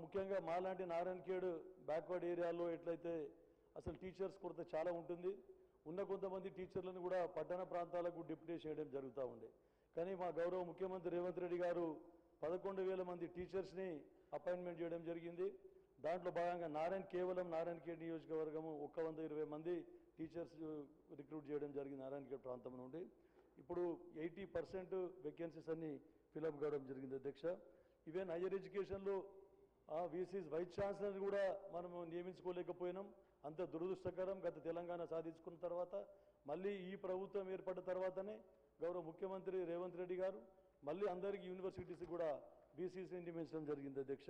ముఖ్యంగా మాలాంటి నారాయణఖేడ్ బ్యాక్వర్డ్ ఏరియాలో ఎట్లయితే అసలు టీచర్స్ కొరత చాలా ఉంటుంది. ఉన్న కొంతమంది టీచర్లను కూడా పట్టణ ప్రాంతాలకు డిప్యూటేషన్ చేయడం జరుగుతూ ఉండే. కానీ మా గౌరవ ముఖ్యమంత్రి రేవంత్ రెడ్డి గారు 11,000 మంది టీచర్స్ని అపాయింట్మెంట్ చేయడం జరిగింది. దాంట్లో భాగంగా కేవలం నారాయణఖేడ్ నియోజకవర్గము 120 మంది టీచర్స్ రిక్రూట్ చేయడం జరిగింది నారాయణఖేడ్ ప్రాంతం నుండి. ఇప్పుడు 80% వేకెన్సీస్ అన్ని ఫిలప్ కావడం జరిగింది అధ్యక్ష. ఈవెన్ హైయర్ ఎడ్యుకేషన్లో వీసీస్ వైస్ ఛాన్సలర్ కూడా మనము నియమించుకోలేకపోయినాం. అంత దురదృష్టకరం. గత తెలంగాణ సాధించుకున్న తర్వాత మళ్ళీ ఈ ప్రభుత్వం ఏర్పడ్డ తర్వాతనే గౌరవ ముఖ్యమంత్రి రేవంత్ రెడ్డి గారు మళ్ళీ అందరికీ యూనివర్సిటీస్ కూడా బీసీసీని నియమించడం జరిగింది అధ్యక్ష.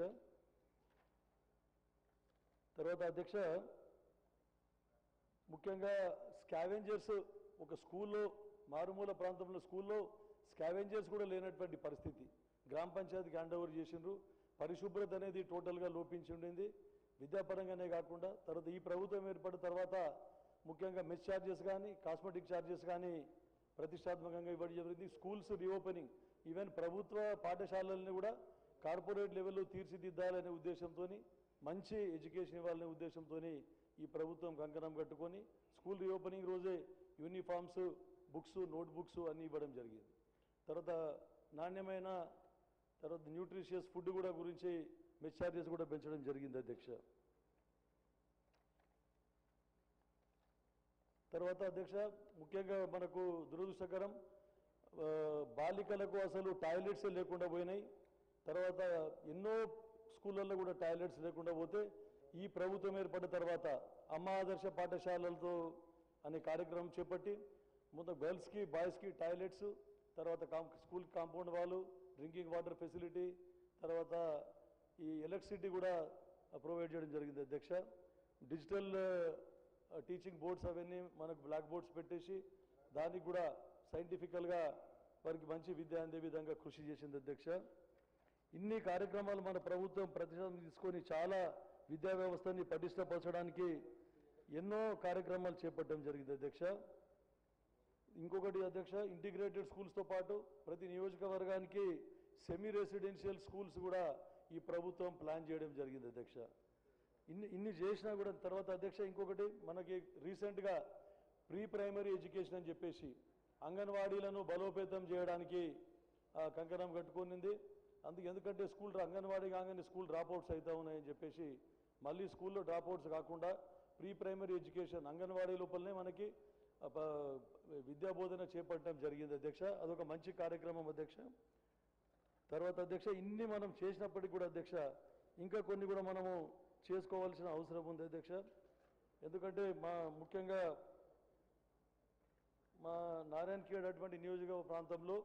తర్వాత అధ్యక్ష ముఖ్యంగా స్కావెంజర్స్ ఒక స్కూల్లో మారుమూల ప్రాంతంలో స్కూల్లో స్కావెంజర్స్ కూడా లేనటువంటి పరిస్థితి. గ్రామ పంచాయతీకి హ్యాండ్ ఓవర్ చేసిండ్రు. పరిశుభ్రత అనేది టోటల్గా లోపించి ఉండింది విద్యాపరంగానే కాకుండా. తర్వాత ఈ ప్రభుత్వం ఏర్పడిన తర్వాత ముఖ్యంగా మెస్ ఛార్జెస్ కానీ కాస్మెటిక్ ఛార్జెస్ కానీ ప్రతిష్టాత్మకంగా ఇవ్వడం జరిగింది. స్కూల్స్ రీఓపెనింగ్ ఈవెన్ ప్రభుత్వ పాఠశాలల్ని కూడా కార్పొరేట్ లెవెల్లో తీర్చిదిద్దాలనే ఉద్దేశంతో మంచి ఎడ్యుకేషన్ ఇవ్వాలనే ఉద్దేశంతో ఈ ప్రభుత్వం కంకణం కట్టుకొని స్కూల్ రీఓపెనింగ్ రోజే యూనిఫామ్స్ బుక్స్ నోట్బుక్స్ అన్నీ ఇవ్వడం జరిగింది. తర్వాత నాణ్యమైన తర్వాత న్యూట్రిషియస్ ఫుడ్ కూడా గురించి మెస్ ఛార్జెస్ కూడా పెంచడం జరిగింది అధ్యక్ష. తర్వాత అధ్యక్ష ముఖ్యంగా మనకు దురదృష్టకరం బాలికలకు అసలు టాయిలెట్స్ లేకుండా పోయినాయి. తర్వాత ఎన్నో స్కూళ్ళల్లో కూడా టాయిలెట్స్ లేకుండా పోతే ఈ ప్రభుత్వం ఏర్పడిన తర్వాత అమ్మ ఆదర్శ పాఠశాలలతో అనే కార్యక్రమం చేపట్టి మొత్తం గర్ల్స్కి బాయ్స్కి టాయిలెట్స్, తర్వాత స్కూల్ కాంపౌండ్ వాళ్ళు, డ్రింకింగ్ వాటర్ ఫెసిలిటీ, తర్వాత ఈ ఎలక్ట్రిసిటీ కూడా ప్రొవైడ్ చేయడం జరిగింది అధ్యక్ష. డిజిటల్ టీచింగ్ బోర్డ్స్ అవన్నీ మనకు బ్లాక్ బోర్డ్స్ పెట్టేసి దానికి కూడా సైంటిఫికల్గా వారికి మంచి విద్య అందే విధంగా కృషి చేసింది అధ్యక్ష. ఇన్ని కార్యక్రమాలు మన ప్రభుత్వం ప్రతిష్టాత్మకంగా తీసుకొని చాలా విద్యా వ్యవస్థని పటిష్టపరచడానికి ఎన్నో కార్యక్రమాలు చేపట్టడం జరిగింది అధ్యక్ష. ఇంకొకటి అధ్యక్ష ఇంటిగ్రేటెడ్ స్కూల్స్తో పాటు ప్రతి నియోజకవర్గానికి సెమీ రెసిడెన్షియల్ స్కూల్స్ కూడా ఈ ప్రభుత్వం ప్లాన్ చేయడం జరిగింది అధ్యక్ష. ఇన్ని చేసినా కూడా తర్వాత అధ్యక్ష ఇంకొకటి మనకి రీసెంట్గా ప్రీ ప్రైమరీ ఎడ్యుకేషన్ అని చెప్పేసి అంగన్వాడీలను బలోపేతం చేయడానికి కంకణం కట్టుకునింది. ఎందుకంటే అంగన్వాడీ కాగానే స్కూల్ డ్రాప్అవుట్స్ అవుతా ఉన్నాయని చెప్పేసి మళ్ళీ స్కూల్లో డ్రాప్అవుట్స్ కాకుండా ప్రీ ప్రైమరీ ఎడ్యుకేషన్ అంగన్వాడీ లోపలనే మనకి విద్యాబోధన చేపట్టడం జరిగింది అధ్యక్ష. అదొక మంచి కార్యక్రమం అధ్యక్ష. తర్వాత అధ్యక్ష ఇన్ని మనం చేసినప్పటికీ కూడా అధ్యక్ష ఇంకా కొన్ని కూడా మనము చేసుకోవాల్సిన అవసరం ఉంది అధ్యక్ష. ఎందుకంటే ముఖ్యంగా మా నారాయణఖేడ్ అటువంటి నియోజకవర్గ ప్రాంతంలో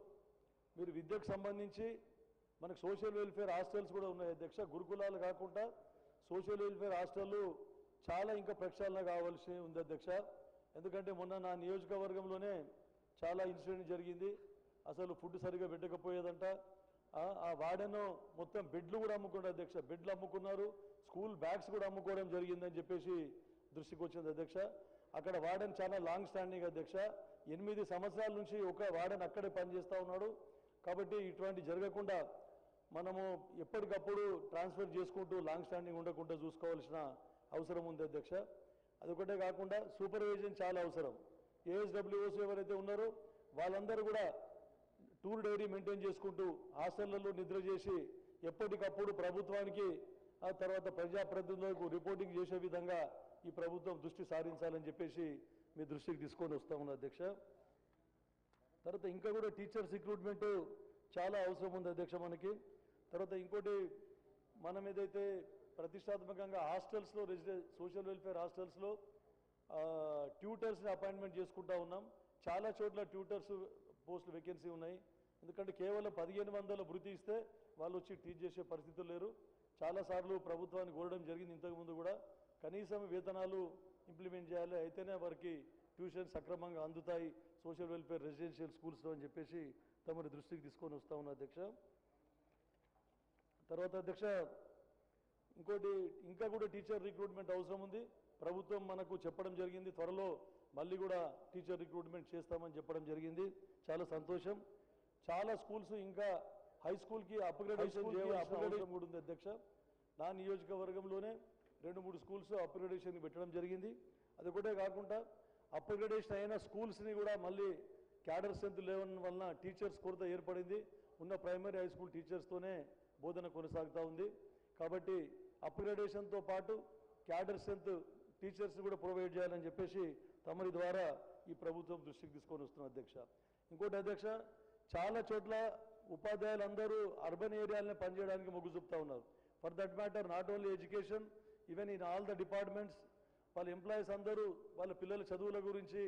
మీరు విద్యకు సంబంధించి మనకు సోషల్ వెల్ఫేర్ హాస్టల్స్ కూడా ఉన్నాయి అధ్యక్ష. గురుకులాలు కాకుండా సోషల్ వెల్ఫేర్ హాస్టళ్ళు చాలా ఇంకా ప్రక్షాళన కావాల్సి ఉంది అధ్యక్ష. ఎందుకంటే మొన్న నా నియోజకవర్గంలోనే చాలా ఇన్సిడెంట్ జరిగింది. అసలు ఫుడ్ సరిగా పెట్టకపోయేదంట. ఆ వార్డెన్ మొత్తం బెడ్లు కూడా అమ్ముకున్నారు అధ్యక్ష. బెడ్లు అమ్ముకున్నారు, స్కూల్ బ్యాగ్స్ కూడా అమ్ముకోవడం జరిగిందని చెప్పేసి దృష్టికి వచ్చింది అధ్యక్ష. అక్కడ వార్డెన్ చాలా లాంగ్ స్టాండింగ్ అధ్యక్ష. 8 సంవత్సరాల నుంచి ఒక వార్డెన్ అక్కడే పనిచేస్తూ ఉన్నాడు. కాబట్టి ఇటువంటి జరగకుండా మనము ఎప్పటికప్పుడు ట్రాన్స్ఫర్ చేసుకుంటూ లాంగ్ స్టాండింగ్ ఉండకుండా చూసుకోవాల్సిన అవసరం ఉంది అధ్యక్ష. అదొకటే కాకుండా సూపర్విజన్ చాలా అవసరం. ఏఎస్డబ్ల్యూఓస్ ఎవరైతే ఉన్నారో వాళ్ళందరూ కూడా టూర్ డైరీ మెయింటైన్ చేసుకుంటూ హాస్టళ్లలో నిద్ర చేసి ఎప్పటికప్పుడు ప్రభుత్వానికి ఆ తర్వాత ప్రజాప్రతినిధులకు రిపోర్టింగ్ చేసే విధంగా ఈ ప్రభుత్వం దృష్టి సారించాలని చెప్పేసి మీ దృష్టికి తీసుకొని వస్తా ఉన్నా అధ్యక్ష. తర్వాత ఇంకా కూడా టీచర్స్ రిక్రూట్మెంట్ చాలా అవసరం ఉంది అధ్యక్ష మనకి. తర్వాత ఇంకోటి మనం ఏదైతే ప్రతిష్టాత్మకంగా హాస్టల్స్లో సోషల్ వెల్ఫేర్ హాస్టల్స్లో ట్యూటర్స్ని అపాయింట్మెంట్ చేసుకుంటా ఉన్నాం. చాలా చోట్ల ట్యూటర్స్ పోస్టులు వేకెన్సీ ఉన్నాయి. ఎందుకంటే కేవలం 1500 భృతి ఇస్తే వాళ్ళు వచ్చి టీచ్ చేసే పరిస్థితులు లేరు. చాలాసార్లు ప్రభుత్వాన్ని కోరడం జరిగింది ఇంతకుముందు కూడా. కనీసం వేతనాలు ఇంప్లిమెంట్ చేయాలి, అయితేనే వారికి ట్యూషన్ సక్రమంగా అందుతాయి సోషల్ వెల్ఫేర్ రెసిడెన్షియల్ స్కూల్స్లో అని చెప్పేసి తమరి దృష్టికి తీసుకొని వస్తా ఉన్నా అధ్యక్ష. తర్వాత అధ్యక్ష ఇంకోటి ఇంకా కూడా టీచర్ రిక్రూట్మెంట్ అవసరం ఉంది. ప్రభుత్వం మనకు చెప్పడం జరిగింది త్వరలో మళ్ళీ కూడా టీచర్ రిక్రూట్మెంట్ చేస్తామని చెప్పడం జరిగింది. చాలా సంతోషం. చాలా స్కూల్స్ ఇంకా హై స్కూల్కి అప్గ్రేడేషన్ కూడా ఉంది అధ్యక్ష. నా నియోజకవర్గంలోనే 2-3 స్కూల్స్ అప్గ్రేడేషన్ పెట్టడం జరిగింది. అది ఒకటే కాకుండా అప్గ్రేడేషన్ అయిన స్కూల్స్ని కూడా మళ్ళీ క్యాడర్ స్ట్రెంత్ లేవడం వలన టీచర్స్ కొరత ఏర్పడింది. ఉన్న ప్రైమరీ హై స్కూల్ టీచర్స్తోనే బోధన కొనసాగుతూ ఉంది. కాబట్టి అప్గ్రేడేషన్తో పాటు క్యాడర్ స్ట్రెంత్ టీచర్స్ కూడా ప్రొవైడ్ చేయాలని చెప్పేసి తమరి ద్వారా ఈ ప్రభుత్వం దృష్టికి తీసుకొని వస్తున్న అధ్యక్ష. ఇంకోటి అధ్యక్ష, చాలా చోట్ల ఉపాధ్యాయులందరూ అర్బన్ ఏరియాలనే పనిచేయడానికి మొగ్గు చూపుతా ఉన్నారు. For that matter not only education, even in all the departments వాళ్ళ ఎంప్లాయీస్ అందరూ వాళ్ళ పిల్లల చదువుల గురించి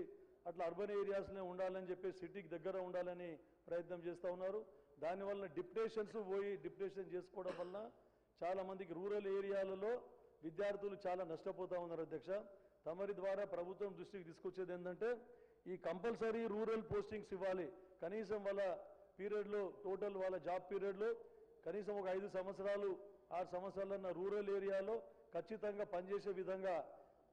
అట్లా అర్బన్ ఏరియాస్లో ఉండాలని చెప్పి సిటీకి దగ్గర ఉండాలని ప్రయత్నం చేస్తూ ఉన్నారు. దానివల్ల డిప్యుటేషన్స్ పోయి డిప్యుటేషన్ చేసుకోవడం వల్ల చాలామందికి రూరల్ ఏరియాలలో విద్యార్థులు చాలా నష్టపోతూ ఉన్నారు అధ్యక్ష. తమరి ద్వారా ప్రభుత్వం దృష్టికి తీసుకొచ్చేది ఏంటంటే ఈ కంపల్సరీ రూరల్ పోస్టింగ్స్ ఇవ్వాలి. కనీసం వాళ్ళ పీరియడ్లో టోటల్ వాళ్ళ జాబ్ పీరియడ్లో కనీసం ఒక 5 సంవత్సరాలు 6 సంవత్సరాలన్న రూరల్ ఏరియాలో ఖచ్చితంగా పనిచేసే విధంగా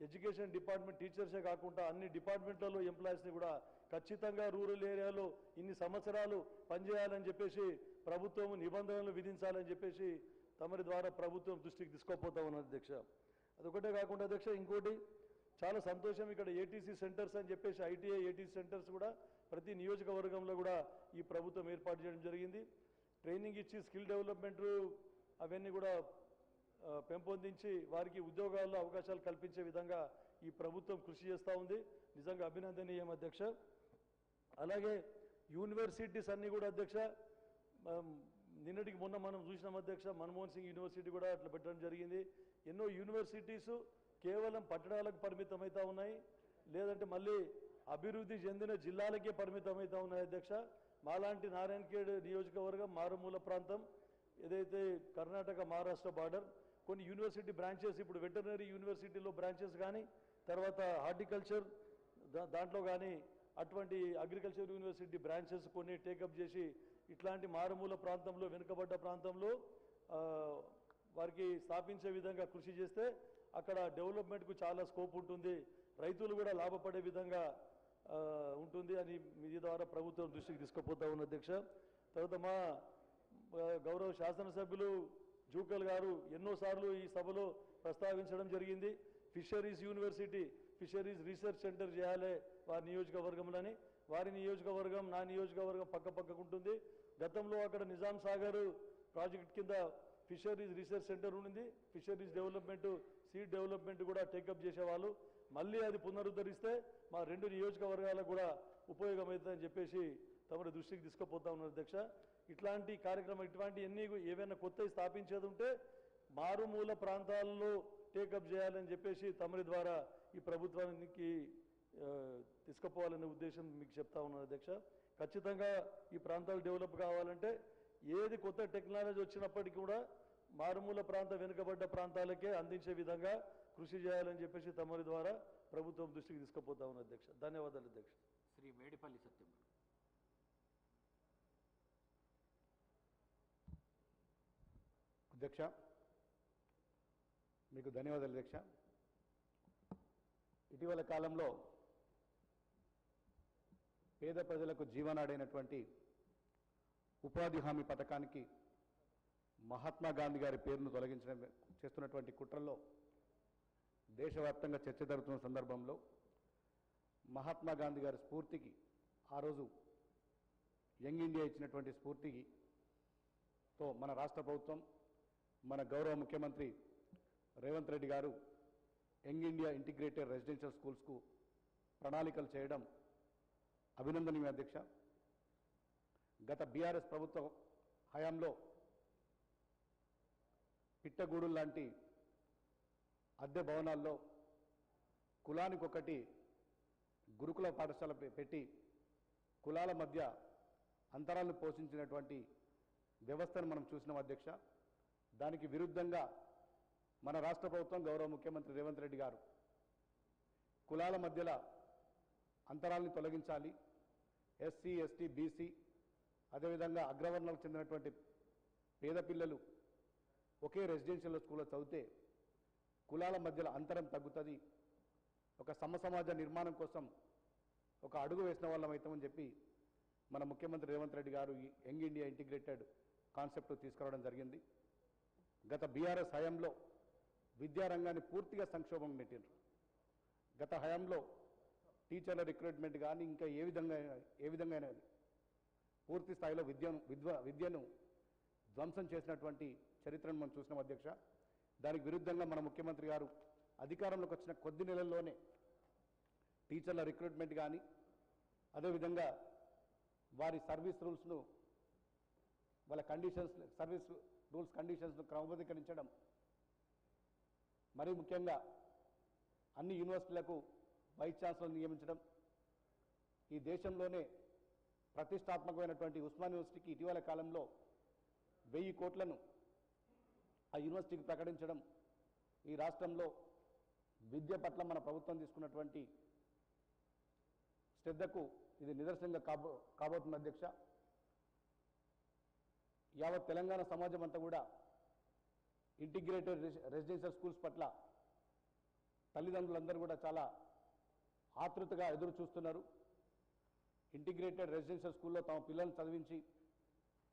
ఎడ్యుకేషన్ డిపార్ట్మెంట్ టీచర్సే కాకుండా అన్ని డిపార్ట్మెంట్లలో ఎంప్లాయీస్ని కూడా ఖచ్చితంగా రూరల్ ఏరియాలో ఇన్ని సంవత్సరాలు పనిచేయాలని చెప్పేసి ప్రభుత్వం నిబంధనలు విధించాలని చెప్పేసి తమరి ద్వారా ప్రభుత్వం దృష్టికి తీసుకోపోతా ఉన్నది అధ్యక్ష. అదొకటే కాకుండా అధ్యక్ష, ఇంకోటి చాలా సంతోషం, ఇక్కడ ఏటీసీ సెంటర్స్ అని చెప్పేసి ఐటీఐ ఏటీసీ సెంటర్స్ కూడా ప్రతి నియోజకవర్గంలో కూడా ఈ ప్రభుత్వం ఏర్పాటు చేయడం జరిగింది. ట్రైనింగ్ ఇచ్చి స్కిల్ డెవలప్మెంట్ అవన్నీ కూడా పెంపొందించి వారికి ఉద్యోగాల్లో అవకాశాలు కల్పించే విధంగా ఈ ప్రభుత్వం కృషి చేస్తూ ఉంది. నిజంగా అభినందనీయం అధ్యక్ష. అలాగే యూనివర్సిటీస్ అన్నీ కూడా అధ్యక్ష, నిన్నటికి మొన్న మనం చూసినాం అధ్యక్ష, మన్మోహన్ సింగ్ యూనివర్సిటీ కూడా అట్లా పెట్టడం జరిగింది. ఎన్నో యూనివర్సిటీసు కేవలం పట్టణాలకు పరిమితమవుతూ ఉన్నాయి, లేదంటే మళ్ళీ అభివృద్ధి చెందిన జిల్లాలకే పరిమితమవుతూ ఉన్నాయి అధ్యక్ష. మాలాంటి నారాయణఖేడ్ నియోజకవర్గం మారుమూల ప్రాంతం, ఏదైతే కర్ణాటక మహారాష్ట్ర బార్డర్, కొన్ని యూనివర్సిటీ బ్రాంచెస్ ఇప్పుడు వెటర్నరీ యూనివర్సిటీలో బ్రాంచెస్ కానీ తర్వాత హార్టికల్చర్ దాంట్లో కానీ అటువంటి అగ్రికల్చర్ యూనివర్సిటీ బ్రాంచెస్ కొన్ని టేకప్ చేసి ఇట్లాంటి మారుమూల ప్రాంతంలో వెనుకబడ్డ ప్రాంతంలో వారికి స్థాపించే విధంగా కృషి చేస్తే అక్కడ డెవలప్మెంట్కు చాలా స్కోప్ ఉంటుంది, రైతులు కూడా లాభపడే విధంగా ఉంటుంది అని మీ ద్వారా ప్రభుత్వం దృష్టికి తీసుకుపోతా ఉన్న అధ్యక్ష. తర్వాత మా గౌరవ శాసనసభ్యులు జూకల్ గారు ఎన్నోసార్లు ఈ సభలో ప్రస్తావించడం జరిగింది. Fisheries university, fisheries research centre చేయాలి వారి నియోజకవర్గంలోని. వారి నియోజకవర్గం నా నియోజకవర్గం పక్కకు ఉంటుంది. గతంలో అక్కడ నిజాం సాగర్ ప్రాజెక్ట్ కింద ఫిషరీస్ రీసెర్చ్ సెంటర్ ఉండింది. ఫిషరీస్ డెవలప్మెంట్, సీడ్ డెవలప్మెంట్ కూడా టేకప్ చేసేవాళ్ళు. మళ్ళీ అది పునరుద్ధరిస్తే మా 2 నియోజకవర్గాలకు కూడా ఉపయోగమవుతుందని చెప్పేసి తమరి దృష్టికి తీసుకుపోతా ఉన్నారు అధ్యక్ష. ఇట్లాంటి కార్యక్రమం ఇటువంటి ఎన్ని ఏవైనా కొత్తవి స్థాపించేది ఉంటే మారుమూల ప్రాంతాల్లో టేకప్ చేయాలని చెప్పేసి తమరి ద్వారా ఈ ప్రభుత్వానికి తీసుకుపోవాలనే ఉద్దేశం మీకు చెప్తా ఉన్నాను అధ్యక్ష. ఖచ్చితంగా ఈ ప్రాంతాలు డెవలప్ కావాలంటే ఏది కొత్త టెక్నాలజీ వచ్చినప్పటికీ కూడా మారుమూల ప్రాంత వెనుకబడ్డ ప్రాంతాలకే అందించే విధంగా కృషి చేయాలని చెప్పేసి తమరి ద్వారా ప్రభుత్వం దృష్టికి తీసుకుపోతా ఉన్న అధ్యక్ష. ధన్యవాదాలు అధ్యక్ష. శ్రీ మేడిపల్లి సత్యం. అధ్యక్ష, మీకు ధన్యవాదాలు అధ్యక్ష. ఇటీవల కాలంలో పేద ప్రజలకు జీవనాడైనటువంటి ఉపాధి హామీ పథకానికి మహాత్మా గాంధీ గారి పేరును తొలగించడం చేస్తున్నటువంటి కుట్రల్లో దేశవ్యాప్తంగా చర్చ జరుగుతున్న సందర్భంలో మహాత్మా గాంధీ గారి స్ఫూర్తికి, ఆ రోజు యంగ్ ఇండియా ఇచ్చినటువంటి స్ఫూర్తితో మన రాష్ట్ర ప్రభుత్వం, మన గౌరవ ముఖ్యమంత్రి రేవంత్ రెడ్డి గారు యంగ్ ఇండియా ఇంటిగ్రేటెడ్ రెసిడెన్షియల్ స్కూల్స్కు ప్రణాళికలు చేయడం అభినందనీయం అధ్యక్ష. గత బీఆర్ఎస్ ప్రభుత్వ హయాంలో పిట్టగూడు లాంటి అద్దె భవనాల్లో కులానికొకటి గురుకుల పాఠశాల పెట్టి కులాల మధ్య అంతరాలను పోషించినటువంటి వ్యవస్థను మనం చూసినాం అధ్యక్ష. దానికి విరుద్ధంగా మన రాష్ట్ర ప్రభుత్వం, గౌరవ ముఖ్యమంత్రి రేవంత్ రెడ్డి గారు కులాల మధ్యలో అంతరాలని తొలగించాలి, ఎస్సీ, ఎస్టీ, బీసీ, అదేవిధంగా అగ్రవర్ణాలకు చెందినటువంటి పేద పిల్లలు ఒకే రెసిడెన్షియల్ స్కూల్లో చదివితే కులాల మధ్యలో అంతరం తగ్గుతుంది, ఒక సమసమాజ నిర్మాణం కోసం ఒక అడుగు వేసిన వాళ్ళం అవుతామని చెప్పి మన ముఖ్యమంత్రి రేవంత్ రెడ్డి గారు ఈ యంగ్ ఇండియా ఇంటిగ్రేటెడ్ కాన్సెప్ట్ తీసుకురావడం జరిగింది. గత బీఆర్ఎస్ హయాంలో విద్యారంగాన్ని పూర్తిగా సంక్షోభం నెట్టిండ్రు. గత హయాంలో టీచర్ల రిక్రూట్మెంట్ కానీ ఇంకా ఏ విధంగా పూర్తి స్థాయిలో విద్యను ధ్వంసం చేసినటువంటి చరిత్రను మనం చూసినాం అధ్యక్ష. దానికి విరుద్ధంగా మన ముఖ్యమంత్రి గారు అధికారంలోకి వచ్చిన కొద్ది నెలల్లోనే టీచర్ల రిక్రూట్మెంట్ కానీ అదేవిధంగా వారి సర్వీస్ రూల్స్ను వాళ్ళ సర్వీస్ రూల్స్ కండిషన్స్ను క్రమబద్ధీకరించడం, మరీ ముఖ్యంగా అన్ని యూనివర్సిటీలకు వైస్ ఛాన్సలర్ నియమించడం, ఈ దేశంలోనే ప్రతిష్టాత్మకమైనటువంటి ఉస్మాన్ యూనివర్సిటీకి ఇటీవల కాలంలో 1000 కోట్లను ఆ యూనివర్సిటీకి ప్రకటించడం ఈ రాష్ట్రంలో విద్య పట్ల మన ప్రభుత్వం తీసుకున్నటువంటి శ్రద్ధకు ఇది నిదర్శనంగా కాబోతుంది అధ్యక్ష. యావత్ తెలంగాణ సమాజం అంతా కూడా ఇంటిగ్రేటెడ్ రెసిడెన్షియల్ స్కూల్స్ పట్ల తల్లిదండ్రులందరూ కూడా చాలా ఆతృతగా ఎదురు చూస్తున్నారు. ఇంటిగ్రేటెడ్ రెసిడెన్షియల్ స్కూల్లో తమ పిల్లల్ని చదివించి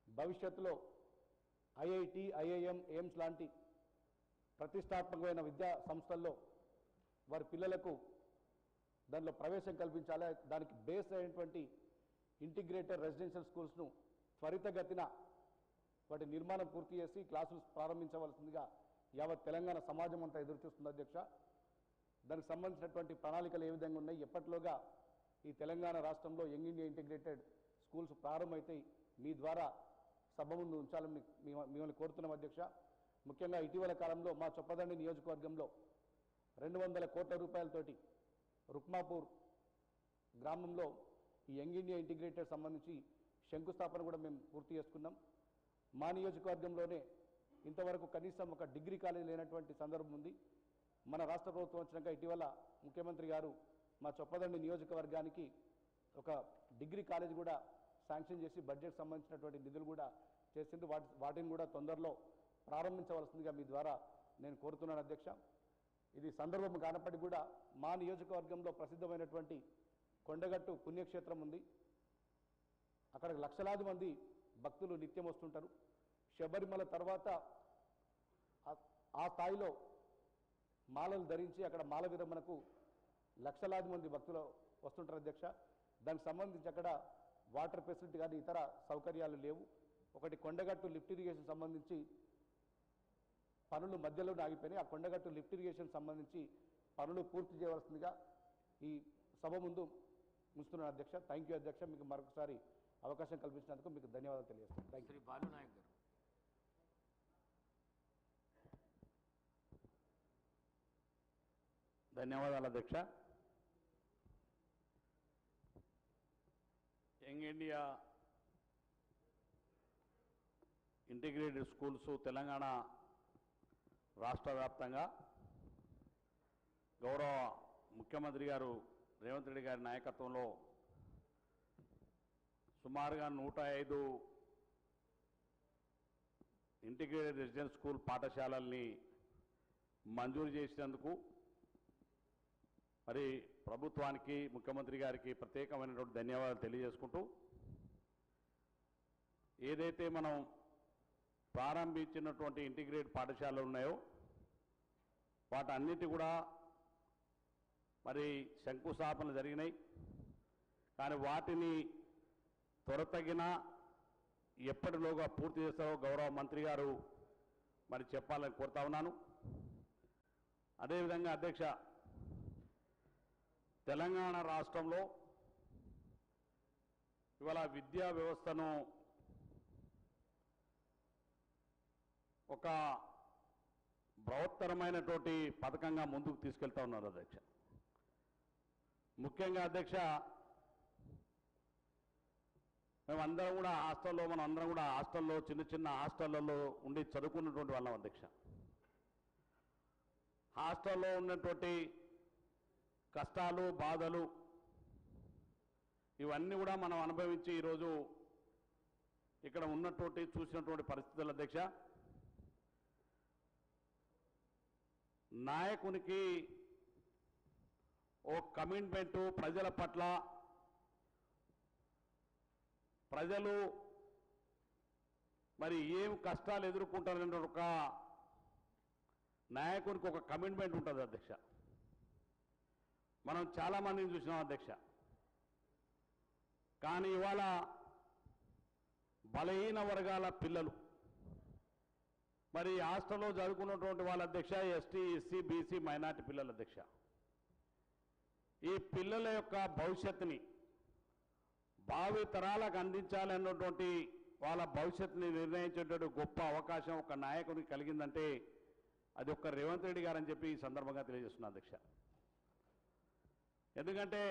భవిష్యత్తులో ఐఐటి, ఐఐఎం, ఎయిమ్స్ లాంటి ప్రతిష్టాత్మకమైన విద్యా సంస్థల్లో వారి పిల్లలకు దానిలో ప్రవేశం కల్పించాలి. దానికి బేస్ అయినటువంటి ఇంటిగ్రేటెడ్ రెసిడెన్షియల్ స్కూల్స్ను త్వరితగతిన వాటి నిర్మాణం పూర్తి చేసి క్లాసులు ప్రారంభించవలసిందిగా యావత్ తెలంగాణ సమాజం అంతా ఎదురు చూస్తుంది అధ్యక్ష. దానికి సంబంధించినటువంటి ప్రణాళికలు ఏ విధంగా ఉన్నాయి, ఎప్పటిలోగా ఈ తెలంగాణ రాష్ట్రంలో యంగ్ ఇండియా ఇంటిగ్రేటెడ్ స్కూల్స్ ప్రారంభమైతాయి, మీ ద్వారా సభ ముందు ఉంచాలని మిమ్మల్ని కోరుతున్నాం అధ్యక్ష. ముఖ్యంగా ఇటీవల కాలంలో మా చొప్పదండి నియోజకవర్గంలో 200 కోట్ల రూపాయలతోటి రుక్మాపూర్ గ్రామంలో ఈ యంగ్ ఇండియా ఇంటిగ్రేటెడ్ సంబంధించి శంకుస్థాపన కూడా మేము పూర్తి చేసుకున్నాం. మా నియోజకవర్గంలోనే ఇంతవరకు కనీసం ఒక డిగ్రీ కాలేజీ లేనటువంటి సందర్భం ఉంది. మన రాష్ట్ర ప్రభుత్వం వచ్చినాక ఇటీవల ముఖ్యమంత్రి గారు మా చొప్పదండి నియోజకవర్గానికి ఒక డిగ్రీ కాలేజ్ కూడా శాంక్షన్ చేసి బడ్జెట్ సంబంధించినటువంటి నిధులు కూడా చేసింది. వాటిని కూడా తొందరలో ప్రారంభించవలసిందిగా మీ ద్వారా నేను కోరుతున్నాను అధ్యక్ష. ఇది సందర్భం కానప్పటికీ కూడా మా నియోజకవర్గంలో ప్రసిద్ధమైనటువంటి కొండగట్టు పుణ్యక్షేత్రం ఉంది. అక్కడ లక్షలాది మంది భక్తులు నిత్యం వస్తుంటారు. శబరిమల తర్వాత ఆ స్థాయిలో మాలలు ధరించి అక్కడ మాల విరమణకు లక్షలాది మంది భక్తులు వస్తుంటారు అధ్యక్ష. దానికి సంబంధించి అక్కడ వాటర్ ఫెసిలిటీ కానీ ఇతర సౌకర్యాలు లేవు. ఒకటి కొండగట్టు లిఫ్ట్ ఇరిగేషన్ సంబంధించి పనులు మధ్యలో ఆగిపోయినాయి. ఆ కొండగట్టు లిఫ్ట్ ఇరిగేషన్ సంబంధించి పనులు పూర్తి చేయవలసిందిగా ఈ సభ ముందు ఉంచుతున్నాను అధ్యక్ష. థ్యాంక్ యూ అధ్యక్ష. మీకు మరొకసారి అవకాశం కల్పించినందుకు మీకు ధన్యవాదాలు తెలియజేస్తాను. Thank you. శ్రీ బాలునాయక్ గారు. ధన్యవాదాలు అధ్యక్ష. Young India integrated schools Telangana రాష్ట్ర వ్యాప్తంగా గౌరవ ముఖ్యమంత్రి గారు రేవంత్ రెడ్డి గారి నాయకత్వంలో సుమారుగా 105 ఇంటిగ్రేటెడ్ రెసిడెన్షియల్ స్కూల్ పాఠశాలల్ని మంజూరు చేసినందుకు మరి ప్రభుత్వానికి, ముఖ్యమంత్రి గారికి ప్రత్యేకమైనటువంటి ధన్యవాదాలు తెలియజేసుకుంటూ, ఏదైతే మనం ప్రారంభించినటువంటి ఇంటిగ్రేటెడ్ పాఠశాలలు ఉన్నాయో వాటన్నిటి కూడా మరి శంకుస్థాపన జరిగినాయి. కానీ వాటిని త్వరతగిన ఎప్పటిలోగా పూర్తి చేస్తారో గౌరవ మంత్రి గారు మరి చెప్పాలని కోరుతా ఉన్నాను. అదేవిధంగా అధ్యక్ష, తెలంగాణ రాష్ట్రంలో ఇవాళ విద్యా వ్యవస్థను ఒక బృహత్తరమైనటువంటి పథకంగా ముందుకు తీసుకెళ్తా ఉన్నారు అధ్యక్ష. ముఖ్యంగా అధ్యక్ష, మేమందరం కూడా హాస్టల్లో చిన్న చిన్న హాస్టళ్లలో ఉండి చదువుకున్నటువంటి వాళ్ళం అధ్యక్ష. హాస్టల్లో ఉన్నటువంటి కష్టాలు, బాధలు ఇవన్నీ కూడా మనం అనుభవించి ఈరోజు ఇక్కడ ఉన్నటువంటి చూసినటువంటి పరిస్థితులు అధ్యక్ష, నాయకునికి ఓ కమిట్మెంటు, ప్రజల పట్ల ప్రజలు మరి ఏం కష్టాలు ఎదుర్కొంటారనే ఒక నాయకునికి ఒక కమిట్మెంట్ ఉంటుంది అధ్యక్ష. మనం చాలామందిని చూసినాం అధ్యక్ష. కానీ ఇవాళ బలహీన వర్గాల పిల్లలు మరి హాస్టల్లో చదువుకున్నటువంటి వాళ్ళ అధ్యక్ష ఎస్టీ ఎస్సీ బీసీ మైనార్టీ పిల్లల అధ్యక్ష, ఈ పిల్లల యొక్క భవిష్యత్తుని భావి తరాలకు అందించాలన్నటువంటి వాళ్ళ భవిష్యత్తుని నిర్ణయించేటువంటి గొప్ప అవకాశం ఒక నాయకునికి కలిగిందంటే అది ఒక్క రేవంత్ రెడ్డి గారని చెప్పి ఈ సందర్భంగా తెలియజేస్తున్నా అధ్యక్ష. ఎందుకంటే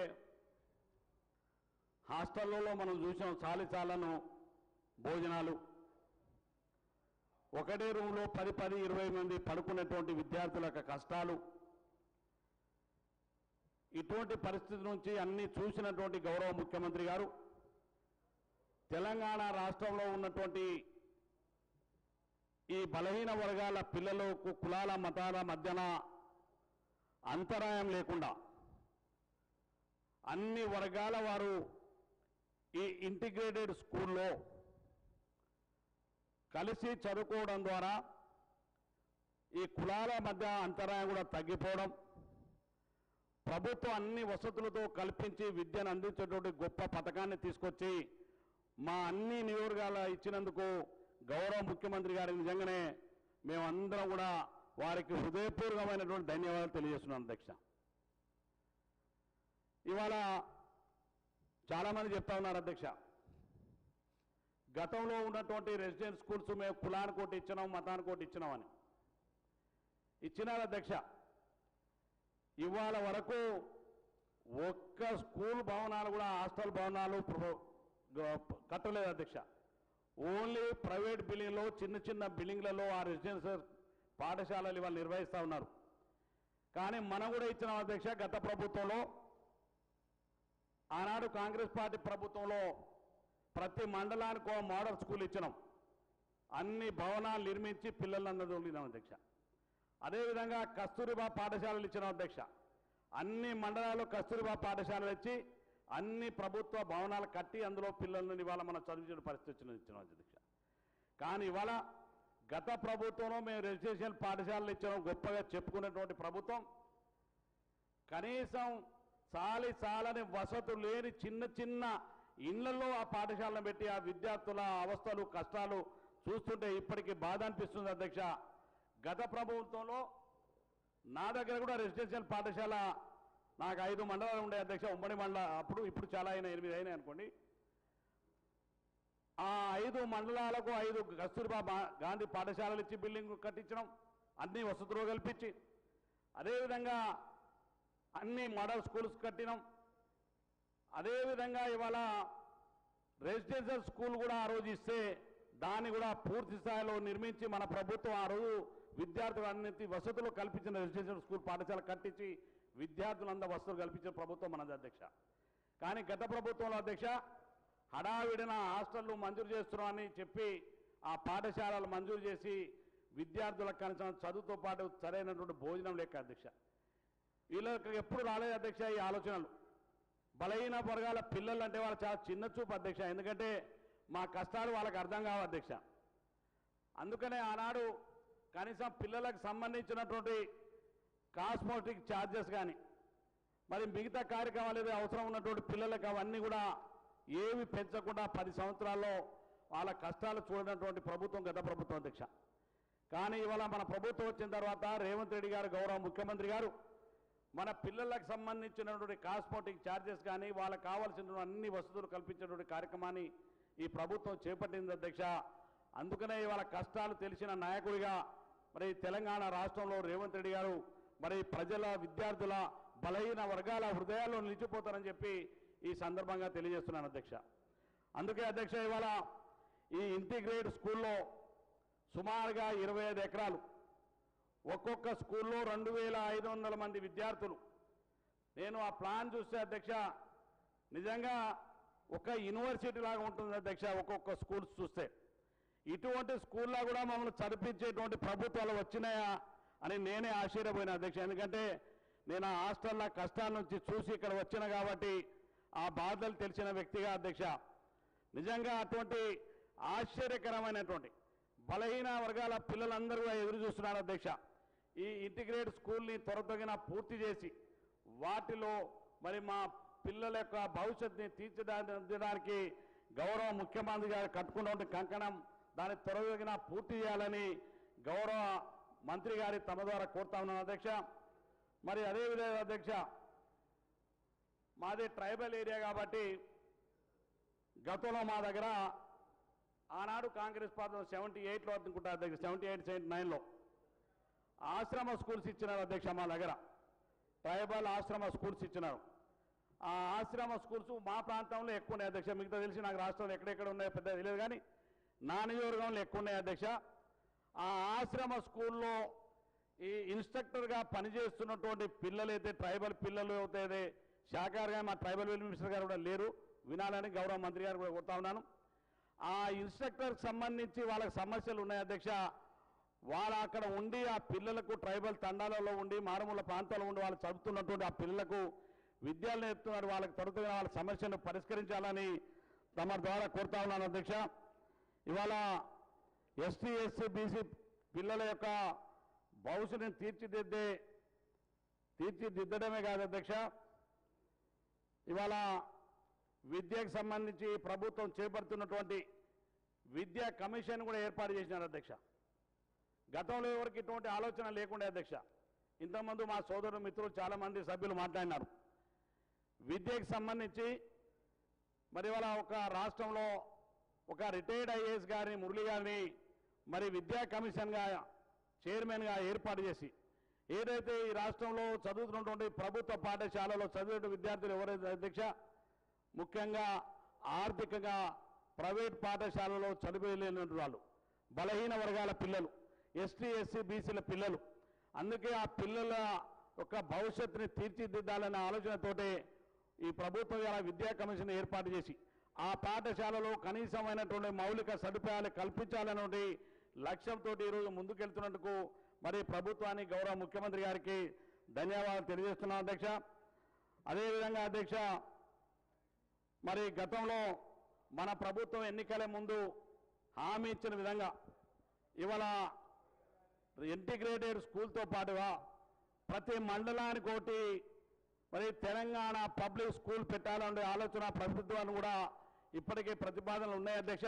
హాస్టల్లో మనం చూసాం చాలాను భోజనాలు, ఒకటే రూమ్లో 10-20 మంది పడుకునేటువంటి విద్యార్థుల యొక్క కష్టాలు, ఇటువంటి పరిస్థితి నుంచి అన్ని చూసినటువంటి గౌరవ ముఖ్యమంత్రి గారు తెలంగాణ రాష్ట్రంలో ఉన్నటువంటి ఈ బలహీన వర్గాల పిల్లలకు కులాల మతాల మధ్యన అంతరాయం లేకుండా అన్ని వర్గాల వారు ఈ ఇంటిగ్రేటెడ్ స్కూల్లో కలిసి చదువుకోవడం ద్వారా ఈ కులాల మధ్య అంతరాయం కూడా తగ్గిపోవడం, ప్రభుత్వం అన్ని వసతులతో కల్పించి విద్యను అందించేటువంటి గొప్ప పథకాన్ని తీసుకొచ్చి మా అన్ని నియోజకవర్గాల ఇచ్చినందుకు గౌరవ ముఖ్యమంత్రి గారికి నిజంగానే మేమందరం కూడా వారికి హృదయపూర్వకమైనటువంటి ధన్యవాదాలు తెలియజేస్తున్నాం అధ్యక్ష. ఇవాళ చాలామంది చెప్తా ఉన్నారు అధ్యక్ష, గతంలో ఉన్నటువంటి రెసిడెన్స్ స్కూల్స్ మేము కులానికి ఒకటి ఇచ్చినాం మతానికి ఒకటి ఇచ్చినామని ఇచ్చినారు అధ్యక్ష. ఇవాళ వరకు ఒక్క స్కూల్ భవనాలు కూడా హాస్టల్ భవనాలు కట్టలేదు అధ్యక్ష. ఓన్లీ ప్రైవేట్ బిల్డింగ్లో చిన్న బిల్డింగ్లలో ఆ రెసిడెన్షియల్ పాఠశాలలు ఇవాళ నిర్వహిస్తూ ఉన్నారు. కానీ మనం కూడా ఇచ్చినాం అధ్యక్ష. గత ప్రభుత్వంలో ఆనాడు కాంగ్రెస్ పార్టీ ప్రభుత్వంలో ప్రతి మండలానికి ఒక మోడల్ స్కూల్ ఇచ్చినాం, అన్ని భవనాలు నిర్మించి పిల్లలందరూ తోలినాం అధ్యక్ష. అదేవిధంగా కస్తూరిబా పాఠశాలలు ఇచ్చినాం అధ్యక్ష. అన్ని మండలాల్లో కస్తూరిబా పాఠశాలలు ఇచ్చి అన్ని ప్రభుత్వ భవనాలు కట్టి అందులో పిల్లలను ఇవాళ మనం చదివించిన పరిస్థితి ఇచ్చినాం అధ్యక్ష. కానీ ఇవాళ గత ప్రభుత్వంలో మేము రెసిడెన్షియల్ పాఠశాలలు ఇచ్చినాం గొప్పగా చెప్పుకునేటువంటి ప్రభుత్వం కనీసం చాలని వసతులు లేని చిన్న ఇళ్లలో ఆ పాఠశాలను పెట్టి ఆ విద్యార్థుల అవస్థలు కష్టాలు చూస్తుంటే ఇప్పటికీ బాధ అనిపిస్తుంది అధ్యక్ష. గత ప్రభుత్వంలో నా దగ్గర కూడా రెసిడెన్షియల్ పాఠశాల నాకు 5 మండలాలు ఉండే అధ్యక్ష, ఉమ్మడి మండల ఇప్పుడు చాలా 8 అయినాయి అనుకోండి. ఆ 5 మండలాలకు 5 కస్తూరిబా గాంధీ పాఠశాలలు ఇచ్చి బిల్డింగ్ కట్టించడం, అన్ని వసతులు కల్పించి, అదేవిధంగా అన్ని మోడల్ స్కూల్స్ కట్టినాం. అదేవిధంగా ఇవాళ రెసిడెన్షియల్ స్కూల్ కూడా ఆ రోజు ఇస్తే దాన్ని కూడా పూర్తి స్థాయిలో నిర్మించి మన ప్రభుత్వం ఆ రోజు విద్యార్థులన్నింటి వసతులు కల్పించిన రెసిడెన్షియల్ స్కూల్ పాఠశాల కట్టించి విద్యార్థులందరూ వసతులు కల్పించిన ప్రభుత్వం మనది అధ్యక్ష. కానీ గత ప్రభుత్వంలో అధ్యక్ష హడావిడిన హాస్టళ్లు మంజూరు చేస్తున్నామని చెప్పి ఆ పాఠశాలలు మంజూరు చేసి విద్యార్థులకు కనీసం చదువుతో పాటు సరైనటువంటి భోజనం లేక అధ్యక్ష. వీళ్ళకి ఎప్పుడు రాలేదు అధ్యక్ష ఈ ఆలోచనలు. బలహీన వర్గాల పిల్లలు అంటే వాళ్ళు చాలా చిన్న చూపు అధ్యక్ష, ఎందుకంటే మా కష్టాలు వాళ్ళకి అర్థం కావు అధ్యక్ష. అందుకనే ఆనాడు కనీసం పిల్లలకు సంబంధించినటువంటి కాస్మోటిక్ ఛార్జెస్ కానీ మరి మిగతా కార్యక్రమాలు ఏదో అవసరం ఉన్నటువంటి పిల్లలకు అవన్నీ కూడా ఏవి పెంచకుండా 10 సంవత్సరాల్లో వాళ్ళ కష్టాలు చూడనటువంటి ప్రభుత్వం గత ప్రభుత్వం అధ్యక్ష. కానీ ఇవాళ మన ప్రభుత్వం వచ్చిన తర్వాత రేవంత్ రెడ్డి గారు గౌరవ ముఖ్యమంత్రి గారు మన పిల్లలకు సంబంధించినటువంటి కాస్మోటిక్ ఛార్జెస్ కానీ వాళ్ళకు కావాల్సిన అన్ని వసతులు కల్పించేటువంటి కార్యక్రమాన్ని ఈ ప్రభుత్వం చేపట్టింది అధ్యక్ష. అందుకనే ఇవాళ కష్టాలు తెలిసిన నాయకుడిగా మరి తెలంగాణ రాష్ట్రంలో రేవంత్ రెడ్డి గారు మరి ప్రజల విద్యార్థుల బలహీన వర్గాల హృదయాల్లో నిలిచిపోతారని చెప్పి ఈ సందర్భంగా తెలియజేస్తున్నాను అధ్యక్ష. అందుకే అధ్యక్ష ఇవాళ ఈ ఇంటిగ్రేటెడ్ స్కూల్లో సుమారుగా 25 ఎకరాలు, ఒక్కొక్క స్కూల్లో 2500 మంది విద్యార్థులు. నేను ఆ ప్లాన్ చూస్తే అధ్యక్ష నిజంగా ఒక యూనివర్సిటీ లాగా ఉంటుంది అధ్యక్ష ఒక్కొక్క స్కూల్స్ చూస్తే. ఇటువంటి స్కూల్లో కూడా మమ్మల్ని చదివించేటువంటి ప్రభుత్వాలు వచ్చినాయా అని నేనే ఆశ్చర్యపోయినా అధ్యక్ష. ఎందుకంటే నేను ఆ హాస్టల్ల కష్టాల నుంచి చూసి ఇక్కడ వచ్చిన కాబట్టి ఆ బాధలు తెలిసిన వ్యక్తిగా అధ్యక్ష నిజంగా అటువంటి ఆశ్చర్యకరమైనటువంటి బలహీన వర్గాల పిల్లలందరూ ఎదురు చూస్తున్నారు అధ్యక్ష. ఈ ఇంటిగ్రేటెడ్ స్కూల్ని త్వరతగిన పూర్తి చేసి వాటిలో మరి మా పిల్లల యొక్క భవిష్యత్తుని తీర్చిదిద్దడానికి గౌరవ ముఖ్యమంత్రి గారు కట్టుకున్నటువంటి కంకణం దాన్ని త్వరతగిన పూర్తి చేయాలని గౌరవ మంత్రి గారి తమ ద్వారా కోరుతా ఉన్నాను అధ్యక్ష. మరి అదేవిధంగా అధ్యక్ష, మాది ట్రైబల్ ఏరియా కాబట్టి గతంలో మా దగ్గర ఆనాడు కాంగ్రెస్ పార్టీ 78లో అనుకుంటా అధ్యక్ష, 78, 79లో ఆశ్రమ స్కూల్స్ ఇచ్చినారు అధ్యక్ష. మా దగ్గర ట్రైబల్ ఆశ్రమ స్కూల్స్ ఇచ్చినారు. ఆ ఆశ్రమ స్కూల్స్ మా ప్రాంతంలో ఎక్కువ ఉన్నాయి అధ్యక్ష. మిగతా తెలిసి నాకు రాష్ట్రంలో ఎక్కడెక్కడ ఉన్నాయో పెద్ద తెలియదు, కానీ నా నియోజకవర్గంలో ఎక్కువ ఉన్నాయి అధ్యక్ష. ఆ ఆశ్రమ స్కూల్లో ఈ ఇన్స్ట్రక్టర్గా పనిచేస్తున్నటువంటి పిల్లలైతే ట్రైబల్ పిల్లలు అవుతాయి శాఖారుగా మా ట్రైబల్ వెల్ఫేర్ మినిస్టర్ గారు కూడా లేరు, వినాలని గౌరవ మంత్రి గారు కూడా కోరుతా ఉన్నాను. ఆ ఇన్స్ట్రక్టర్కి సంబంధించి వాళ్ళకి సమస్యలు ఉన్నాయి అధ్యక్ష. వాళ్ళు అక్కడ ఉండి ఆ పిల్లలకు ట్రైబల్ తండాలలో ఉండి మారుమూల ప్రాంతాల్లో ఉండి వాళ్ళు చదువుతున్నటువంటి ఆ పిల్లలకు విద్యలు నేర్పుతున్నారు. వాళ్ళకి తరచుగా వాళ్ళ సమస్యను పరిష్కరించాలని తమ ద్వారా కోరుతా ఉన్నాను అధ్యక్ష. ఇవాళ ఎస్టీ ఎస్సీ బీసీ పిల్లల యొక్క భవిష్యత్తుని తీర్చిదిద్దడమే కాదు అధ్యక్ష, ఇవాళ విద్యకు సంబంధించి ప్రభుత్వం చేపడుతున్నటువంటి విద్యా కమిషన్ కూడా ఏర్పాటు చేసినారు అధ్యక్ష. గతంలో ఎవరికి ఇటువంటి ఆలోచన లేకుండే అధ్యక్ష. ఇంతకుముందు మా సోదరుడు మిత్రులు చాలామంది సభ్యులు మాట్లాడినారు. విద్యకు సంబంధించి మరి ఇవాళ ఒక రాష్ట్రంలో ఒక రిటైర్డ్ ఐఏఎస్ గారిని మురళి గారిని మరి విద్యా కమిషన్గా చైర్మన్గా ఏర్పాటు చేసి ఏదైతే ఈ రాష్ట్రంలో చదువుతున్నటువంటి ప్రభుత్వ పాఠశాలలో చదివే విద్యార్థులు ఎవరైతే అధ్యక్ష ముఖ్యంగా ఆర్థికంగా ప్రైవేట్ పాఠశాలలో చదివేలేని వాళ్ళు బలహీన వర్గాల పిల్లలు, ఎస్టీ ఎస్సీ బీసీల పిల్లలు, అందుకే ఆ పిల్లల యొక్క భవిష్యత్తుని తీర్చిదిద్దాలనే ఆలోచనతోటే ఈ ప్రభుత్వం ఇలా విద్యా కమిషన్ ఏర్పాటు చేసి ఆ పాఠశాలలో కనీసమైనటువంటి మౌలిక సదుపాయాలు కల్పించాలనే లక్ష్యంతో ఈరోజు ముందుకెళ్తున్నందుకు మరి ప్రభుత్వానికి గౌరవ ముఖ్యమంత్రి గారికి ధన్యవాదాలు తెలియజేస్తున్నాం అధ్యక్ష. అదేవిధంగా అధ్యక్ష, మరి గతంలో మన ప్రభుత్వం ఎన్నికల ముందు హామీ ఇచ్చిన విధంగా ఇవాళ ఇంటిగ్రేటెడ్ స్కూల్తో పాటుగా ప్రతి మండలానికి ఒకటి మరి తెలంగాణ పబ్లిక్ స్కూల్ పెట్టాలనే ఆలోచన ప్రభుత్వాన్ని కూడా ఇప్పటికే ప్రతిపాదనలు ఉన్నాయి అధ్యక్ష.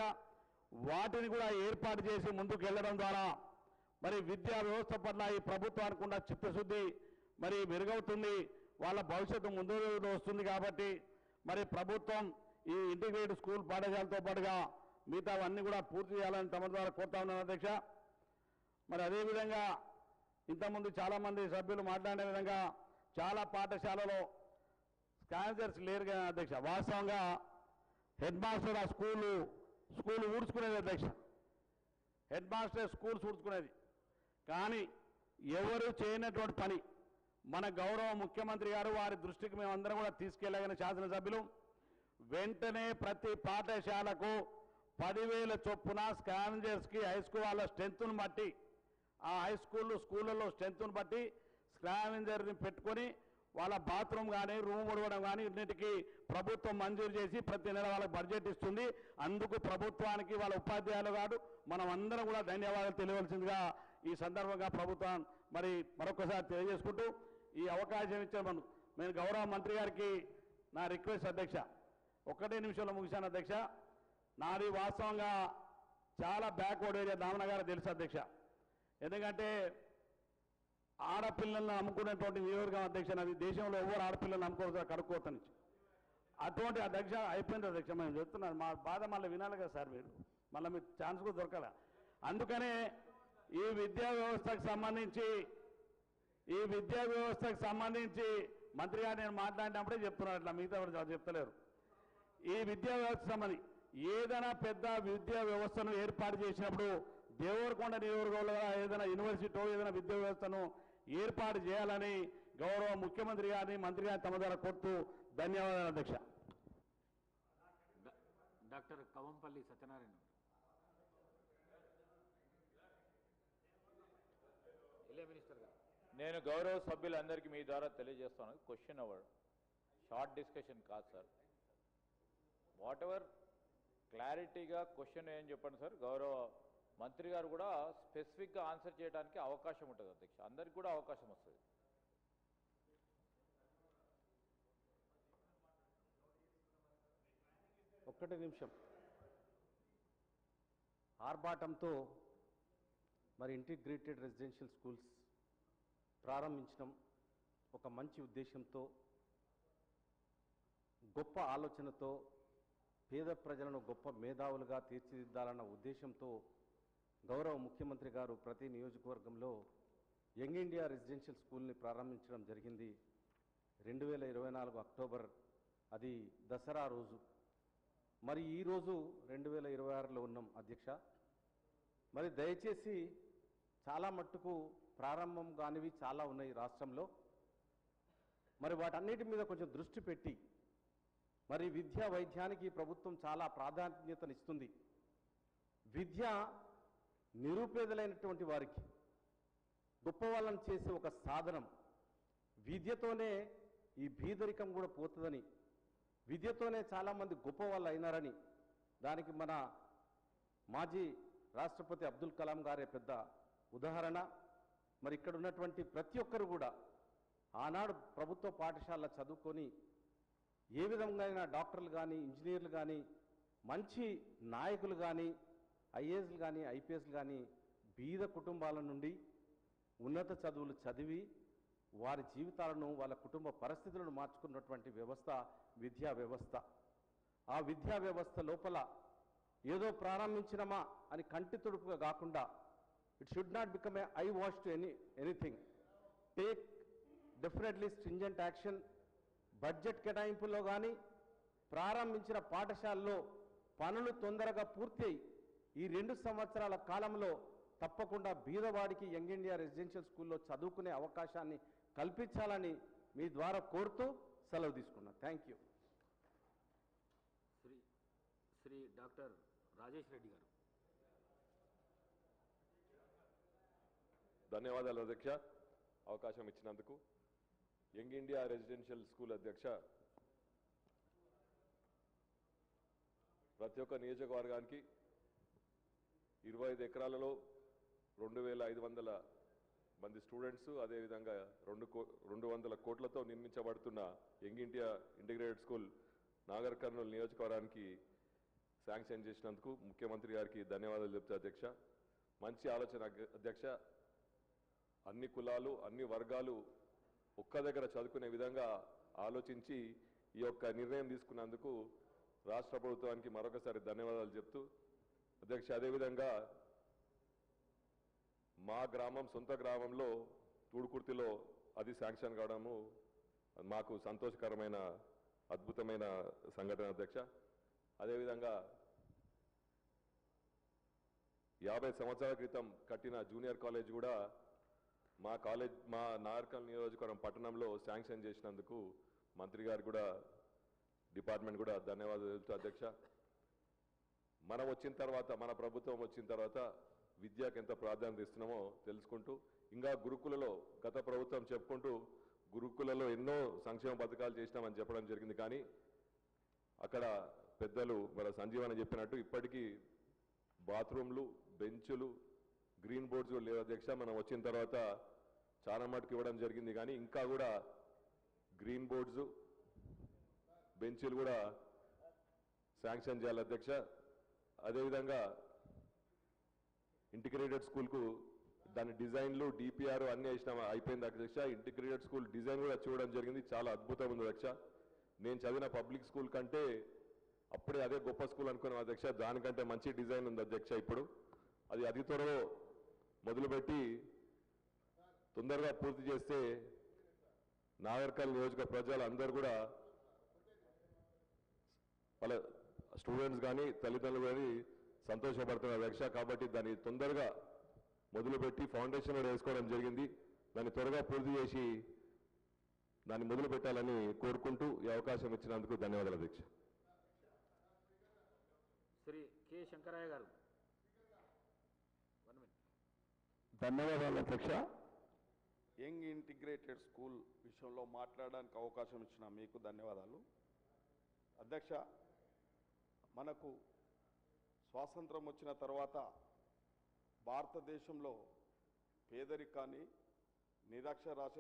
వాటిని కూడా ఏర్పాటు చేసి ముందుకు వెళ్ళడం ద్వారా మరి విద్యా వ్యవస్థ పట్ల ఈ ప్రభుత్వానికి ఉన్న చిత్తశుద్ధి మరి మెరుగవుతుంది, వాళ్ళ భవిష్యత్తు ముందు వస్తుంది. కాబట్టి మరి ప్రభుత్వం ఈ ఇంటిగ్రేటెడ్ స్కూల్ పాఠశాలతో పాటుగా మిగతావన్నీ కూడా పూర్తి చేయాలని తమ ద్వారా కోరుతా ఉన్నాను అధ్యక్ష. మరి అదేవిధంగా ఇంతకుముందు చాలామంది సభ్యులు మాట్లాడే విధంగా చాలా పాఠశాలలో స్కాన్సర్స్ లేరు కదా అధ్యక్ష. వాస్తవంగా హెడ్ మాస్టర్ ఆ స్కూల్ ఊడ్చుకునేది అధ్యక్ష, హెడ్ మాస్టర్ స్కూల్స్ ఊడ్చుకునేది. కానీ ఎవరు చేయనటువంటి పని మన గౌరవ ముఖ్యమంత్రి గారు వారి దృష్టికి మేమందరం కూడా తీసుకెళ్ళగిన శాసనసభ్యులు వెంటనే ప్రతి పాఠశాలకు 10,000 చొప్పున స్కావెంజర్స్కి హై స్కూల్ వాళ్ళ స్ట్రెంత్ను బట్టి ఆ హై స్కూళ్ళలో స్ట్రెంత్ను బట్టి స్కావెంజర్ని పెట్టుకొని వాళ్ళ బాత్రూమ్ కానీ రూమ్ ఉడవడం కానీ ఇన్నిటికీ ప్రభుత్వం మంజూరు చేసి ప్రతి నెల వాళ్ళకి బడ్జెట్ ఇస్తుంది. అందుకు ప్రభుత్వానికి వాళ్ళ ఉపాధ్యాయులు కాదు మనం అందరం కూడా ధన్యవాదాలు తెలియవలసిందిగా ఈ సందర్భంగా ప్రభుత్వం మరి మరొకసారి తెలియజేసుకుంటూ ఈ అవకాశం ఇచ్చిన నేను గౌరవ మంత్రి గారికి నా రిక్వెస్ట్ అధ్యక్ష, 1 నిమిషంలో ముగిశాను అధ్యక్ష. నాది వాస్తవంగా చాలా బ్యాక్వర్డ్ ఏరియా దామనగారు తెలుసు అధ్యక్ష. ఎందుకంటే ఆడపిల్లలను నమ్ముకునేటువంటి నియోజకవర్గం అధ్యక్ష, అది దేశంలో ఎవరు ఆడపిల్లలు నమ్ముకోవచ్చు కడుక్కోవచ్చు నుంచి అటువంటి అధ్యక్ష అయిపోయింది అధ్యక్ష. మేము చెప్తున్నాను మా బాధ మళ్ళీ వినాలి కదా సార్, మీరు మళ్ళీ మీకు ఛాన్స్ కూడా దొరకాల. అందుకనే ఈ విద్యా వ్యవస్థకు సంబంధించి మంత్రి గారు నేను మాట్లాడినప్పుడే చెప్తున్నాను, అట్లా మిగతా ఎవరు చెప్తలేరు. ఈ విద్యా వ్యవస్థ సంబంధించి ఏదైనా పెద్ద విద్యా వ్యవస్థను ఏర్పాటు చేసినప్పుడు దేవరకొండ నియోజకవర్గంలో ఏదైనా యూనివర్సిటీ ఏదైనా విద్యా వ్యవస్థను ఏర్పాటు చేయాలని గౌరవ ముఖ్యమంత్రి గారిని మంత్రి గారిని తమ ద్వారా కోరుతూ ధన్యవాదాలు అధ్యక్ష. డాక్టర్ కవంపల్లి సత్యనారాయణ. మినిస్టర్ గారు, నేను గౌరవ సభ్యులందరికీ మీ ద్వారా తెలియజేస్తాను. క్వశ్చన్ అవర్ షార్ట్ డిస్కషన్ కాదు సార్. వాట్ ఎవర్ క్లారిటీగా క్వశ్చన్ ఏం చెప్పండి సార్. గౌరవ మంత్రి గారు కూడా స్పెసిఫిక్గా ఆన్సర్ చేయడానికి అవకాశం ఉంటుంది అధ్యక్ష, అందరికి కూడా అవకాశం వస్తుంది. ఒక్కటే నిమిషం. ఆర్భాటంతో మరి ఇంటిగ్రేటెడ్ రెసిడెన్షియల్ స్కూల్స్ ప్రారంభించడం ఒక మంచి ఉద్దేశంతో, గొప్ప ఆలోచనతో, పేద ప్రజలను గొప్ప మేధావులుగా తీర్చిదిద్దాలన్న ఉద్దేశంతో గౌరవ ముఖ్యమంత్రి గారు ప్రతి నియోజకవర్గంలో యంగ్ ఇండియా రెసిడెన్షియల్ స్కూల్ని ప్రారంభించడం జరిగింది. 2024 అక్టోబర్, అది దసరా రోజు. మరి ఈరోజు 2026లో ఉన్నాం అధ్యక్ష. మరి దయచేసి చాలా మట్టుకు ప్రారంభం కానివి చాలా ఉన్నాయి రాష్ట్రంలో. మరి వాటన్నిటి మీద కొంచెం దృష్టి పెట్టి, మరి విద్యా వైద్యానికి ప్రభుత్వం చాలా ప్రాధాన్యతనిస్తుంది. విద్య నిరుపేదలైనటువంటి వారికి గొప్ప వాళ్ళని చేసే ఒక సాధనం. విద్యతోనే ఈ బీదరికం కూడా పోతుందని, విద్యతోనే చాలామంది గొప్ప వాళ్ళు అయినారని, దానికి మన మాజీ రాష్ట్రపతి అబ్దుల్ కలాం గారే పెద్ద ఉదాహరణ. మరి ఇక్కడ ఉన్నటువంటి ప్రతి ఒక్కరు కూడా ఆనాడు ప్రభుత్వ పాఠశాల చదువుకొని ఏ విధంగా డాక్టర్లు కానీ, ఇంజనీర్లు కానీ, మంచి నాయకులు కానీ, ఐఏఎస్లు కానీ, ఐపీఎస్లు కానీ బీద కుటుంబాల నుండి ఉన్నత చదువులు చదివి వారి జీవితాలను, వాళ్ళ కుటుంబ పరిస్థితులను మార్చుకున్నటువంటి వ్యవస్థ విద్యా వ్యవస్థ. ఆ విద్యా వ్యవస్థ లోపల ఏదో ప్రారంభించినమా అని కంటి తుడుపుగా కాకుండా, it should not become a eye wash to anything. Take definitely stringent action. Budget కేటాయింపుల్లో కానీ, ప్రారంభించిన పాఠశాలలో పనులు తొందరగా పూర్తి అయి ఈ 2 సంవత్సరాల కాలంలో తప్పకుండా బీదవాడికి యంగ్ ఇండియా రెసిడెన్షియల్ స్కూల్లో చదువుకునే అవకాశాన్ని కల్పించాలని మీ ద్వారా కోరుతూ సెలవు తీసుకున్నా. Thank you. Shri doctor Rajesh Reddy గారు. ధన్యవాదాలు అధ్యక్ష, అవకాశం ఇచ్చినందుకు. యంగ్ ఇండియా రెసిడెన్షియల్ స్కూల్ అధ్యక్ష, ప్రతి ఒక్క నియోజకవర్గానికి 25 ఎకరాలలో 2500 మంది స్టూడెంట్స్, అదేవిధంగా 200 కోట్లతో నిర్మించబడుతున్న young India integrated school Nagar Kurnool నియోజకవర్గానికి శాంక్షన్ చేసినందుకు ముఖ్యమంత్రి గారికి ధన్యవాదాలు చెప్తా అధ్యక్ష. మంచి ఆలోచన అధ్యక్ష. అన్ని కులాలు, అన్ని వర్గాలు ఒక్క దగ్గర చదువుకునే విధంగా ఆలోచించి ఈ యొక్క నిర్ణయం తీసుకున్నందుకు రాష్ట్ర ప్రభుత్వానికి మరొకసారి ధన్యవాదాలు చెప్తూ అధ్యక్ష, అదేవిధంగా మా గ్రామం, సొంత గ్రామంలో తూడుకుర్తిలో అది శాంక్షన్ కావడము మాకు సంతోషకరమైన, అద్భుతమైన సంఘటన అధ్యక్ష. అదేవిధంగా 50 సంవత్సరాల క్రితం కట్టిన జూనియర్ కాలేజ్ కూడా మా నాగర్కర్నూలు నియోజకవర్గం పట్టణంలో శాంక్షన్ చేసినందుకు మంత్రి గారు కూడా, డిపార్ట్మెంట్ కూడా ధన్యవాదాలు తెలుపుతూ అధ్యక్ష. మనం వచ్చిన తర్వాత, మన ప్రభుత్వం వచ్చిన తర్వాత విద్యకు ఎంత ప్రాధాన్యత ఇస్తున్నామో తెలుసుకుంటూ, ఇంకా గురుకులలో గత ప్రభుత్వం చెప్పుకుంటూ గురుకులలో ఎన్నో సంక్షేమ పథకాలు చేసినామని చెప్పడం జరిగింది. కానీ అక్కడ పెద్దలు మన సంజీవని చెప్పినట్టు ఇప్పటికీ బాత్రూమ్లు, బెంచులు, గ్రీన్ బోర్డ్స్ లేవు అధ్యక్ష. మనం వచ్చిన తర్వాత చాలా మటుకు ఇవ్వడం జరిగింది, కానీ ఇంకా కూడా గ్రీన్ బోర్డ్స్, బెంచీలు కూడా శాంక్షన్ చేయాలి అధ్యక్ష. అదేవిధంగా ఇంటిగ్రేటెడ్ స్కూల్కు దాని డిజైన్లు, డిపిఆర్ అన్నీ అయిపోయింది అధ్యక్ష. ఇంటిగ్రేటెడ్ స్కూల్ డిజైన్ కూడా చూడడం జరిగింది, చాలా అద్భుతం ఉంది అధ్యక్ష. నేను చదివిన పబ్లిక్ స్కూల్ కంటే అప్పుడే అదే గొప్ప స్కూల్ అనుకున్నాం అధ్యక్ష. దానికంటే మంచి డిజైన్ ఉంది అధ్యక్ష. ఇప్పుడు అది అతి త్వరలో మొదలుపెట్టి తొందరగా పూర్తి చేస్తే నాగర్కర్నూలు నియోజక ప్రజలు అందరూ కూడా, వాళ్ళ స్టూడెంట్స్ కానీ, తల్లిదండ్రులు కానీ సంతోషపడుతున్నారు అధ్యక్ష. కాబట్టి దాన్ని తొందరగా మొదలుపెట్టి ఫౌండేషన్ కూడా వేసుకోవడం జరిగింది. దాన్ని త్వరగా పూర్తి చేసి దాన్ని మొదలు పెట్టాలని కోరుకుంటూ ఈ అవకాశం ఇచ్చినందుకు ధన్యవాదాలు అధ్యక్ష. శ్రీ కె శంకరయ్య గారు. ధన్యవాదాలు అధ్యక్ష. యంగ్ ఇంటిగ్రేటెడ్ స్కూల్ విషయంలో మాట్లాడడానికి అవకాశం ఇచ్చిన మీకు ధన్యవాదాలు అధ్యక్ష. మనకు స్వాతంత్రం వచ్చిన తర్వాత భారతదేశంలో పేదరికాన్ని నిరక్షరాస్యత